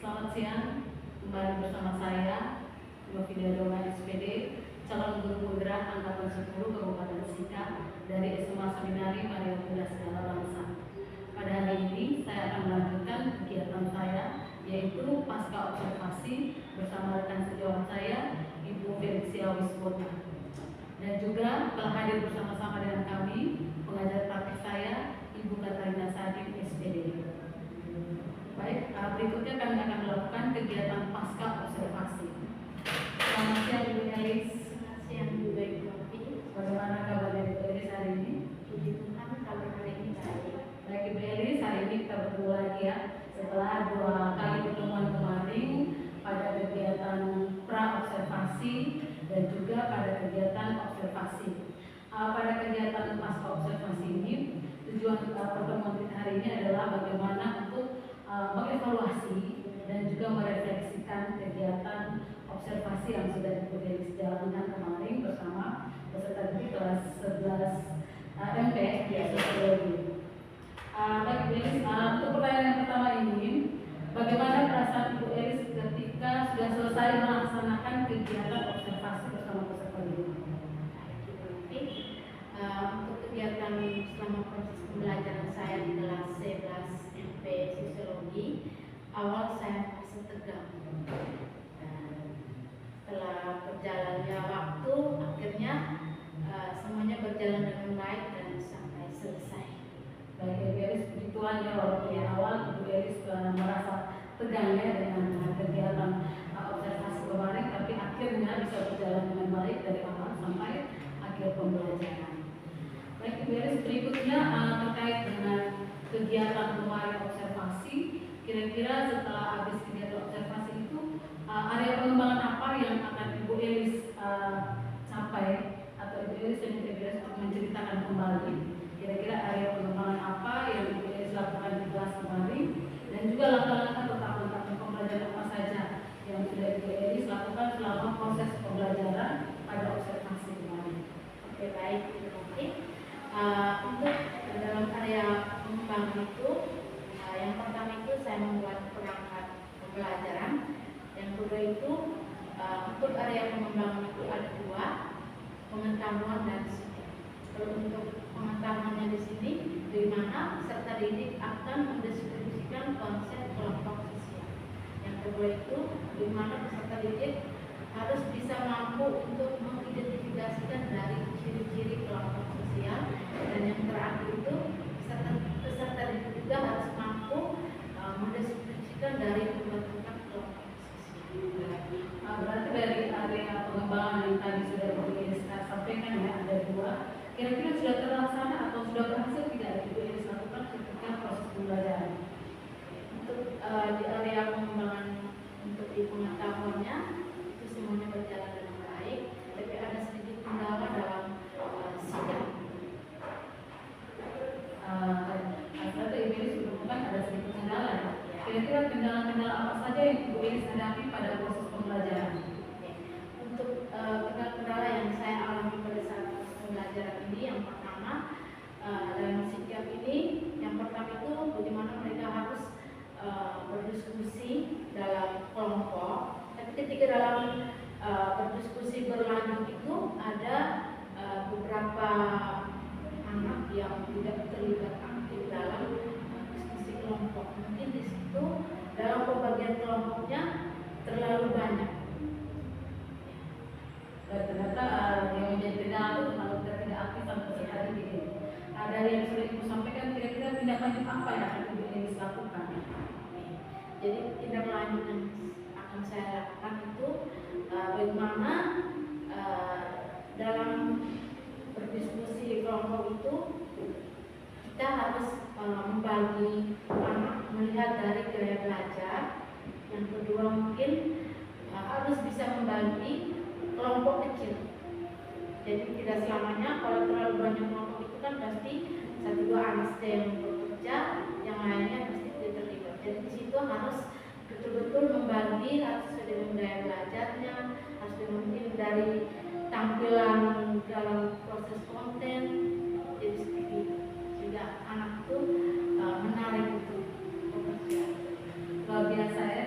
Selamat siang, kembali bersama saya Novida Doma SPD, calon guru penggerak angkatan 10 Kabupaten Sika dari SMA Seminari Maria Bunda Segala Bangsa. Pada hari ini saya akan melanjutkan kegiatan saya, yaitu pasca observasi bersama rekan sejawat saya, Ibu Felixia Wiswota. Dan juga telah hadir bersama-sama dengan kami pengajar praktik saya, Ibu Katarina Sadim SPD. Baik, berikutnya kami akan melakukan kegiatan pasca observasi. Selamat siang Ibu Elis. Selamat siang juga Ibu Novi. Bagaimana kabar Ibu Elis hari ini? Puji Tuhan, kabar hari ini baik. Baik Ibu Elis, hari ini kita bertemu lagi ya setelah 2 kali pertemuan kemarin pada kegiatan pra-observasi dan juga pada kegiatan observasi. Pada kegiatan pasca observasi ini, tujuan pertemuan kita hari ini adalah bagaimana untuk mengevaluasi dan juga merefleksikan kegiatan observasi yang sudah dijalankan kemarin bersama peserta didik kelas 11 MP di Sosiologi. Baik Ibu Elis, untuk pertanyaan yang pertama ini, bagaimana perasaan Ibu Elis ketika sudah selesai melaksanakan kegiatan observasi bersama peserta didik? Untuk kegiatan selama proses pembelajaran saya di kelas 11 MP Sosiologi, awal saya merasa tegang. Setelah berjalannya waktu, akhirnya semuanya berjalan dengan baik dan sampai selesai. Baik Ibu Elis, puji Tuhan ya, walaupun di awal Ibu Elis merasa tegang ya dengan kegiatan observasi kemarin, tapi akhirnya bisa berjalan dengan baik dari awal sampai akhir pembelajaran. Baik Ibu Elis, berikutnya terkait dengan kegiatan kemarin observasi, kira-kira setelah habis kegiatan observasi itu area pengembangan apa yang akan Ibu Elis capai atau Ibu Elis dan Ibu Elis untuk menceritakan kembali kira-kira area pengembangan apa yang Ibu Elis lakukan di kelas kemarin dan juga langkah-langkah atau tahap-tahap pembelajaran apa saja yang sudah Ibu Elis lakukan selama proses pembelajaran pada observasi kemarin. Oke, baik Ibu Novi. Untuk dalam area pengembangan itu, yang pertama itu saya membuat perangkat pembelajaran. Yang kedua itu untuk area pengembangan itu ada 2, pengetahuan dan sikap. Kalau untuk pengetahuannya di sini, di mana peserta didik akan mendeskripsikan konsep kelompok sosial. Yang kedua itu, di mana peserta didik harus bisa mampu untuk mengidentifikasikan dari ciri-ciri kelompok sosial, dan yang terakhir itu peserta didik juga harus mampu mendeskripsikan dari pembentukan kelompok sosial. Berarti dari area pengembangan yang tadi sudah Ibu Elis sampaikan ya, ada 2. Kira-kira sudah terlaksana atau sudah berhasil tidak Ibu Elis lakukan ketika proses pembelajaran? Untuk di area pengembangan untuk di pengetahuannya itu semuanya berjalan dengan baik, tapi ada sedikit kendala dalam sikap. Berarti Ibu Elis menemukan ada sedikit kendala ya. Kira-kira kendala-kendala apa saja yang Ibu Elis hadapi pada proses pembelajaran? Untuk kendala yang saya alami pada saat pembelajaran ini, yang pertama dalam sikap ini, yang pertama itu bagaimana mereka harus berdiskusi dalam kelompok. Tapi ketika dalam berdiskusi berlanjut itu ada beberapa anak yang tidak terlibat aktif dalam diskusi kelompok. Mungkin di situ dalam pembagian kelompoknya terlalu banyak. Dan ternyata yang menjadi kendala itu kalau kita tidak aktif sampai sekali ini. Dari yang sudah Ibu sampaikan, kira-kira tindak lanjut apa yang akan Ibu Elis lakukan? Jadi tindak lanjut yang akan saya lakukan itu bagaimana dalam berdiskusi kelompok itu kita harus membagi anak melihat dari gaya belajar. Yang kedua mungkin harus bisa membagi kelompok kecil. Jadi tidak selamanya kalau terlalu banyak kelompok itu kan pasti 1-2 anak saja yang bekerja, yang lainnya pasti tidak terlibat. Jadi di situ harus betul-betul membagi, harus sesuai dengan gaya belajarnya, harus mungkin dari tampilan dalam proses konten, jadi seperti itu. Sehingga anak itu menarik untuk bekerja. Luar biasa ya.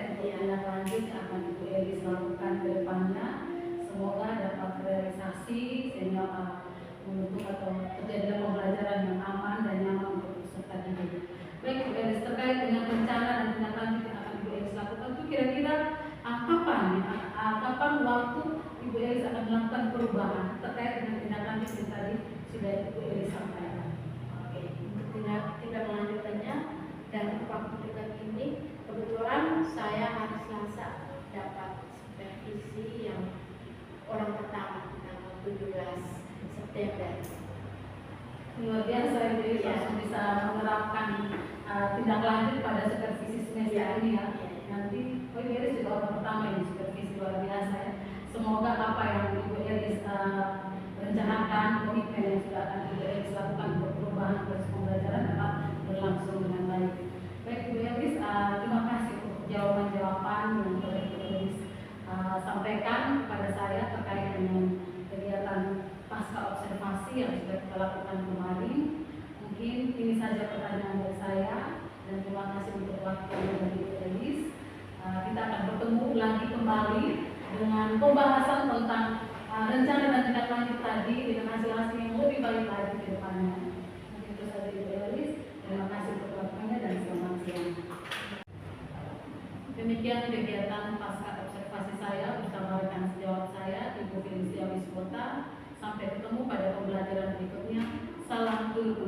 DPR. Luar biasa, jadi langsung bisa menerapkan tindak lanjut pada supervisi semester ini ya. Nanti Ibu Iris juga orang pertama yang supervisi, luar biasa ya. Semoga apa yang Ibu Iris rencanakan, komitmen yang sudah akan Ibu Iris lakukan untuk perubahan proses pembelajaran dapat berlangsung dengan baik. Baik Ibu Iris, terima kasih untuk jawaban-jawaban yang telah Ibu Iris sampaikan kepada saya terkait dengan kegiatan pasca observasi yang sudah kita lakukan kemarin. Mungkin ini saja pertanyaan dari saya, dan terima kasih untuk waktu dari Ibu Iris. Kita akan bertemu lagi kembali dengan pembahasan tentang rencana dan tindak lanjut tadi dengan hasil-hasil yang lebih baik lagi ke depannya. Mungkin itu saja Ibu Iris. Terima kasih untuk waktunya dan selamat siang. Demikian kegiatan pasca observasi saya bersama rekan sejawat saya, Ibu Felicia Wiswota. Sampai ketemu pada pembelajaran berikutnya. Salam guru.